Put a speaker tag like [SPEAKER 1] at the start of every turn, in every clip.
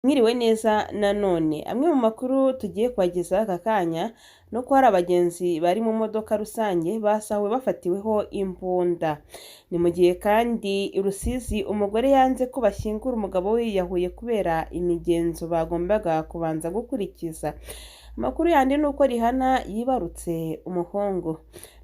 [SPEAKER 1] Mwiriwe neza nanone amwe mu makuru tugiye kubagezaho aka kanya no ko hari abagenzi bari mu modoka rusange basahuwe bafatiweho imbunda. Ni mu gihe kandi i Rusizi umugore yanze ko bashyingura umugabo we yiyahuye kubera imigenzo bagombaga kubanza gukurikiza. Amakuru yandi ni uko Rihana yibarutse umuhungu.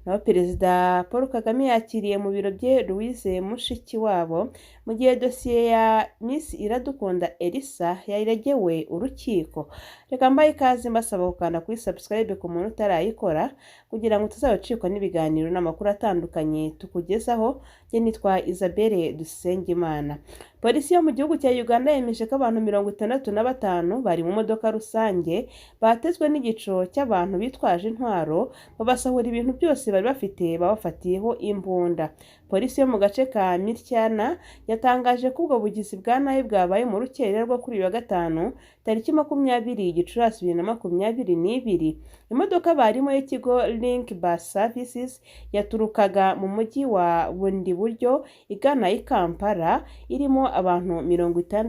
[SPEAKER 1] Naho Perezida Paul Kagame yakiriye mu biro bye Louise Mushikiwabo mu gihe dosiye ya Miss Iradukunda Elisa yaregewe urukiko. Reka mbaye ikaze mbasaba gukanda kuri subscribe ku muntu utarayikora kugira ngo tuzabacikwa n'ibiganiro n'amakuru atandukanye tukugezaho. Njye nitwa Isabelle Dusengimana. Polisi yo mu gihugu cya Uganda yemeje ko abantu 65 bari mu modoka rusange batezwe n'igico cy'abantu bitwaje intwaro babasahura ibintu byose bari bafite babafatiyeho imbunda. Polisi yo mu gace ka Mityana yatangaje ko ubwo bugizi bwa nabi bwabaye mu rukerera rwo kuri wa gatanu tariki 20 Gicurasi 2022. Imodoka barimo y'ikigo Link Bus Services yaturukaga mu mujyi wa Bundi buryo igana i Kampala irimo abantu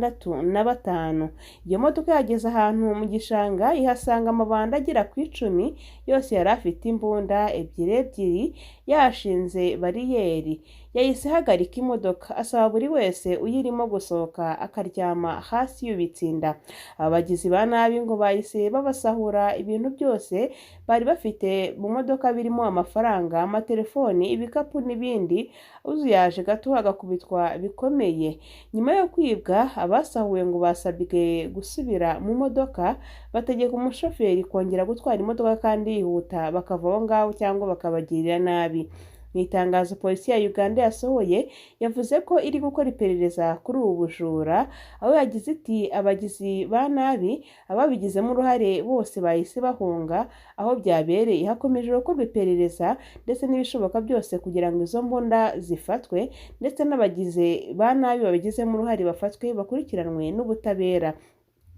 [SPEAKER 1] 65. Iyo modoka yageze ahantu mu gishanga ihasanga amabanda agera ku 10 yose yari afite imbunda ebyiri yashinze bariyeri. Yahise hagarika imodoka asaba buri wese uyirimo gusohoka akaryama hasi yubitsinda. Abagizi ba nabi ngo bahise babasahura ibintu byose bari bafite mu modoka birimo amafaranga, amatelefoni, ibikapu n'ibindi. Uzuyaje gato agakubitwa bikomeye. Nyuma yo kwibwa abasahuwe ngo basabwe gusubira mu modoka bategeka umushoferi kongera gutwara imodoka kandi yihuta bakava aho ngaho cyangwa bakabagirira nabi. Mu itangazo polisi ya Uganda yasohoye yavuze ko iri gukora iperereza kuri ubu bujura, aho yagize iti abagizi ba nabi ababigizemo uruhare bose bahise bahunga aho byabereye. Hakomeje gukorwa iperereza ndetse n'ibishoboka byose kugira ngo izo mbunda zifatwe ndetse n'abagizi ba nabi babigizemo uruhare bafatwe bakurikiranwe n'ubutabera.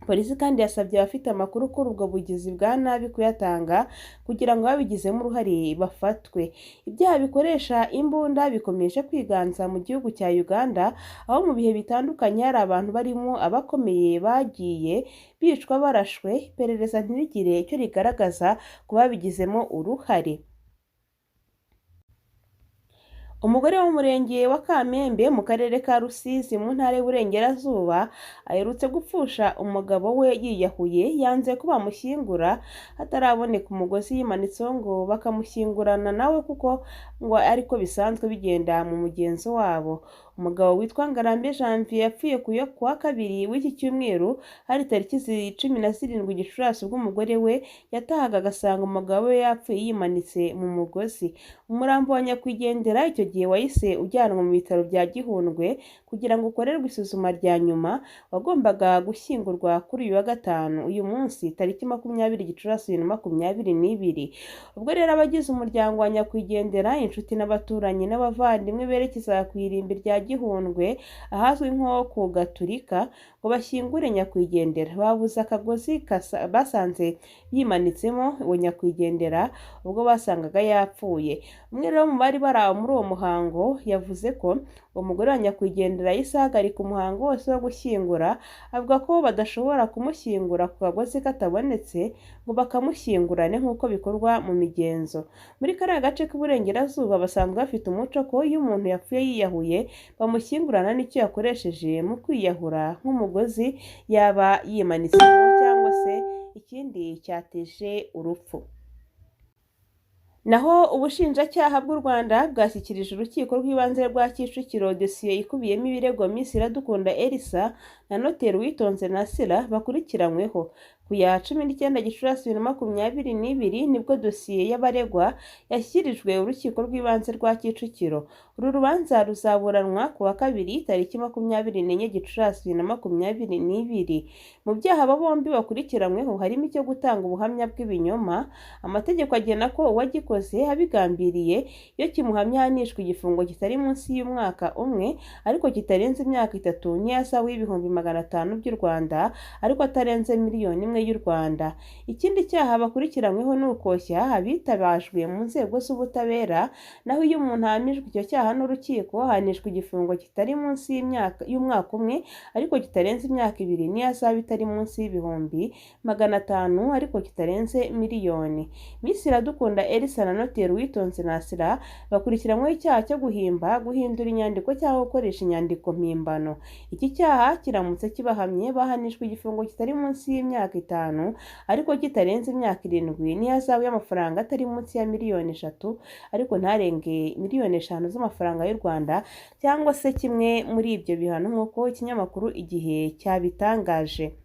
[SPEAKER 1] Polisi kandi yasabye abafite amakuru kuri ubwo bugizi bwa nabi kuyatanga kugira ngo babigizemo uruhare bafatwe. Ibyaha bikoresha imbunda bikomeje kwiganza mu gihugu cya Uganda, aho mu bihe bitandukanye hari abantu barimo abakomeye bagiye bicwa barashwe, iperereza ntirigire icyo rigaragaza ku babigizemo uruhare. Umugore wo mu murenge wa Kamembe mu karere ka Rusizi mu ntara y'Uburengerazuba aherutse gupfusha umugabo we yiyahuye. Yanze ko bamushyingura hataraboneka umugozi yimanitseho ngo bakamushyingurana nawe kuko ngo ariko bisanzwe bigenda mu mugenzo wabo. Umugabo witwa Ngarambe Janvier yapfuye kuwa kabiri w'iki cyumweru hari tariki 17 Gicurasi ubwo umugore we yatahaga agasanga umugabo we yapfuye yimanitse mu mugozi. Umurambo wa nyakwigendera icyo gihe wahise ujyanwa mu bitaro bya Gihundwe kugira ngo ukorerwe isuzuma rya nyuma. Wagombaga gushyingurwa kuri uyu wa gatanu uyu munsi tariki 20 Gicurasi 2022. Ubwo rero abagize umuryango wa nyakwigendera, inshuti n'abaturanyi n'abavandimwe berekeza ku irimbi rya Gihundwe ahazwi nko ku Gaturika ngo bashyingure nyakwigendera. Babuze akagozi basanze yimanitsemo uwo nyakwigendera ubwo basangaga yapfuye. Umwe rero mu bari bari muri uwo muhango yavuze ko umugore wa nyakwigendera yahise ahagarika umuhango wose wo gushyingura, avuga ko badashobora kumushyingura ku kagozi katabonetse ngo bakamushyingurane nk'uko bikorwa mu migenzo. Muri kariya gace k'Uburengerazuba basanzwe bafite umuco ko iyo umuntu yapfuye yiyahuye bamushyingurana n'icyo yakoresheje mu kwiyahura nk'umugozi yaba yimanitsemo cyangwa se ikindi cyateje urupfu. Naho ubushinjacyaha bw'u Rwanda bwashyikirije urukiko rw'ibanze rwa Kicukiro dosiye ikubiyemo ibirego Miss Iradukunda Elisa na Noteri Uwitonze Nasira bakurikiranyweho. Ku ya 19 Gicurasi 2022 nibwo dosiye y'abaregwa yashyikirijwe urukiko rw'ibanze rwa Kicukiro. Uru rubanza ruzaburanwa ku wa kabiri tariki 24 Gicurasi 2022. Mu byaha aba bombi bakurikiranyweho harimo icyo gutanga ubuhamya bw'ibinyoma. Amategeko agena ko uwagikoze abigambiriye iyo kimuhamya ahanishwa igifungo kitari munsi y'umwaka umwe ariko kitarenze imyaka 3 n'ihazabu y'ibihumbi 500 by'u Rwanda ariko atarenze miliyoni 1 y'u Rwanda. Ikindi cyaha bakurikiranyweho ni ukoshya abitabajwe mu nzego z'ubutabera, naho iyo umuntu ahamijwe icyo cyaha n'urukiko ahanishwa igifungo kitari munsi y'umwaka umwe ariko kitarenze imyaka 2 n'ihazabu itari munsi y'ibihumbi 500 ariko kitarenze miliyoni. Miss Iradukunda Elsa na Noteri Uwitonze Nasira bakurikiranyweho icyaha cyo guhindura inyandiko cyangwa gukoresha inyandiko mpimbano. Iki cyaha kiramutse kibahamye bahanishwa igifungo kitari munsi y'imyaka 5 ariko kitarenze imyaka 7 n'ihazabu y'amafaranga atari munsi ya miliyoni 3 ariko ntarenge miliyoni 5 z'amafaranga y'u Rwanda, cyangwa se kimwe muri ibyo bihano nk'uko ikinyamakuru Igihe cyabitangaje.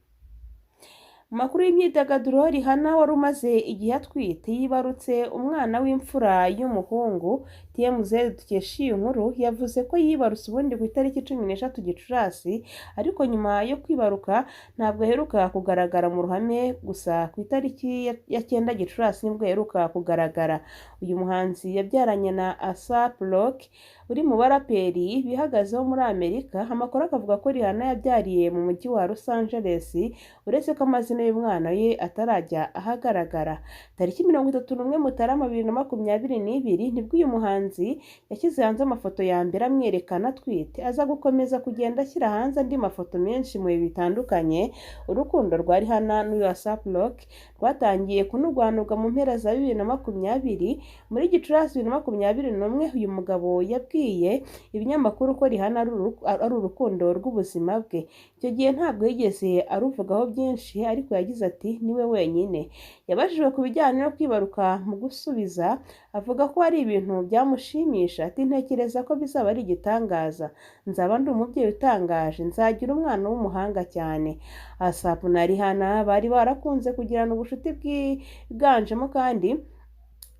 [SPEAKER 1] Mu makuru y'imyidagaduro, Rihanna wari umaze igihe atwite yibarutse umwana w'imfura y'umuhungu. TMZ dukesha iyi nkuru yavuze ko yibarutse ubundi ku itariki 13 Gicurasi ariko nyuma yo kwibaruka ntabwo aheruka kugaragara mu ruhame, gusa ku itariki ya 9 Gicurasi nibwo aheruka kugaragara. Uyu muhanzi yabyaranye na A$AP Rocky uri mu baraperi bihagazeho muri Amerika. Amakuru akavuga ko Rihanna yabyariye mu mujyi wa Los Angeles, uretse ko amazina y'umwana ye atarajya ahagaragara. Tariki 31 Mutarama 2022 nibwo uyu muhanzi yashyize hanze amafoto ya mbere amwerekana atwite, aza gukomeza kugenda ashyira hanze andi mafoto menshi mu bihe bitandukanye. Urukundo rwa Rihanna n'uyu A$AP Rocky rwatangiye kunugwanurwa mu mpera za 2020. Muri Gicurasi 2021 uyu mugabo yabwiye ibinyamakuru ko Rihanna ari urukundo rw'ubuzima bwe. Icyo gihe ntabwo yigeze aruvugaho byinshi ariko yagize ati niwe wenyine. Yabajijwe ku bijyanye no kwibaruka, mu gusubiza avuga ko ari ibintu byamushimisha. Ati ntekereza ko bizaba ari igitangaza, nzaba ndi umubyeyi utangaje, nzagira umwana w'umuhanga cyane. A$AP na Rihanna bari barakunze kugirana ubucuti bwiganjemo kandi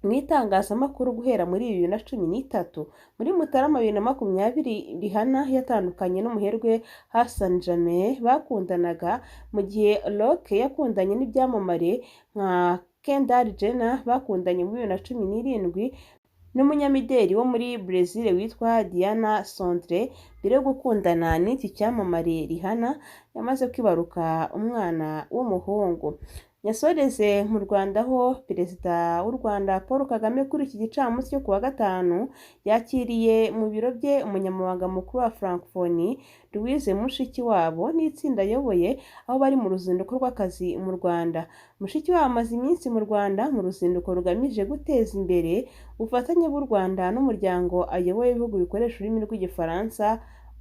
[SPEAKER 1] mu itangazamakuru guhera muri 2013. Muri Mutarama 2020 Rihanna yatandukanye n'umuherwe Hassan Jameel bakundanaga, mu gihe Rocky yakundanye n'ibyamamare nka Kendall Jenner bakundanye muri 2017 n'umunyamideli wo muri Brazil witwa Diana Sondre. Mbere yo gukundana n'iki cyamamare, Rihanna yamaze kwibaruka umwana w'umuhungu. Nyasoreze mu Rwanda ho Perezida w'u Rwanda Paul Kagame kuri iki gicamunsi cyo kuwa gatanu yakiriye mu biro bye umunyamabanga mukuru wa Francophonie Louise Mushikiwabo n'itsinda ayoboye, aho bari mu ruzinduko rw'akazi mu Rwanda. Mushikiwabo amaze iminsi mu Rwanda mu ruzinduko rugamije guteza imbere ubufatanye bw'u Rwanda n'umuryango ayoboye w'ibihugu bikoresha ururimi rw'Igifaransa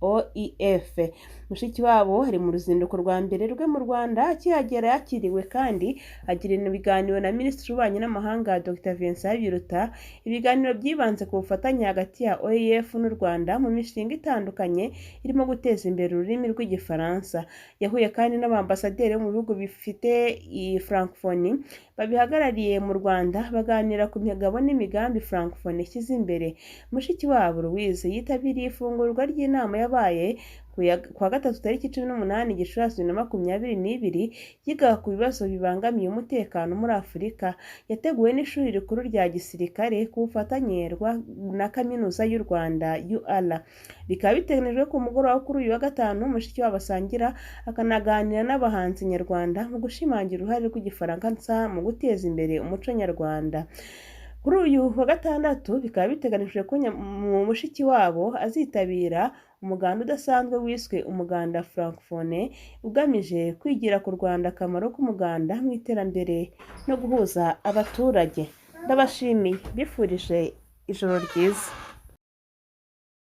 [SPEAKER 1] OIF. Mushikiwabo ari mu ruzinduko rwa mbere rwe mu Rwanda. Akihagera yakiriwe kandi agirana ibiganiro na Minisitiri w'Ububanyi n'Amahanga Dr Vincent Biruta. Ibiganiro byibanze ku bufatanye hagati ya OIF n'u Rwanda mu mishinga itandukanye irimo guteza imbere ururimi rw'Igifaransa. Yahuye kandi n'abambasaderi bo mu bihugu bifite iyi Francophonie babihagarariye mu Rwanda, baganira ku migabo n'imigambi Francophonie ishyize imbere. Mushikiwabo Louise yitabiriye ifungurwa ry'inama yabaye kuwa gatatu tariki 18 Gicurasi 2022 yigaga ku bibazo bibangamiye umutekano muri Afurika. Yateguwe n'ishuri rikuru rya gisirikare ku bufatanye na Kaminuza y'u Rwanda UR. Bikaba biteganijwe ku mugoroba kuri uyu wa gatanu Mushikiwabo asangira akanaganira n'abahanzi nyarwanda mu gushimangira uruhare rw'Igifaransa mu guteza imbere umuco nyarwanda. Kuri uyu wa gatandatu bikaba biteganijwe ko Mushikiwabo azitabira umuganda udasanzwe wiswe umuganda Francophonie ugamije kwigira ku Rwanda akamaro k'umuganda mu iterambere no guhuza abaturage. Ndabashimiye, bifurije ijoro ryiza.